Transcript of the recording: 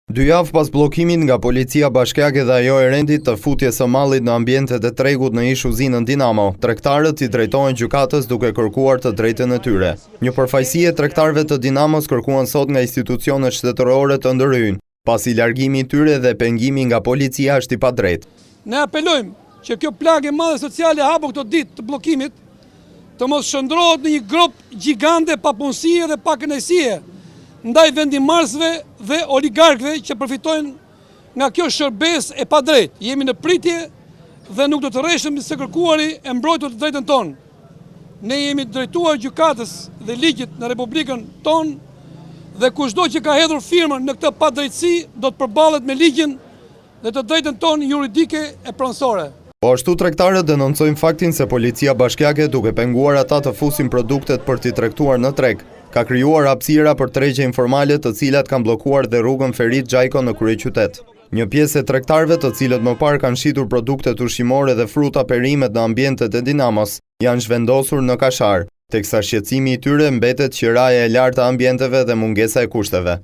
2 javë pas bllokimit nga policia bashkiake dhe ajo e rendit të futjes së mallit në ambientet e tregut në ish uzinën Dinamo, tregtarët i drejtohen gjykatës duke kërkuar të drejtën e tyre. Një përfaqësi e tregtarëve të Dinamos kërkuan sot nga institucionet shtetërore të ndërhyjnë, pasi largimi i tyre dhe pengimi nga policia është i padrejtë. Ne apelojmë që kjo plagë e madhe sociale hapur këto ditë të bllokimit të mos shndrohet në një grop gjigante papunësie dhe pakënaqësie ndaj vendimarrësve dhe oligarkëve që përfitojnë nga kjo shërbesë e padrejtë. Jemi në pritje dhe nuk do të rreshëm se kërkuari e mbrojtur të drejtën tonë. Ne jemi drejtuar gjykatës dhe ligjit në Republikën tonë dhe kushdo që ka hedhur firmën në këtë padrejtësi do të përballet me ligjin dhe të drejtën tonë juridike e pronësore. Po ashtu tregtarët denoncojnë faktin se policia bashkiake duke penguar ata të fusin produktet për t'i tregtuar në treg, ka krijuar hapësira për tregje informale të cilat kanë bllokuar dhe rrugën Ferit Xhaiko në kryeqytet. Një pjesë e tregtarëve të cilët më parë kanë shitur produktet ushqimore dhe fruta perimet në ambientet e Dinamos, janë zhvendosur në Kashar, teksa shqetësimi i tyre mbetet qiraja e lartë e ambienteve dhe mungesa e kushteve.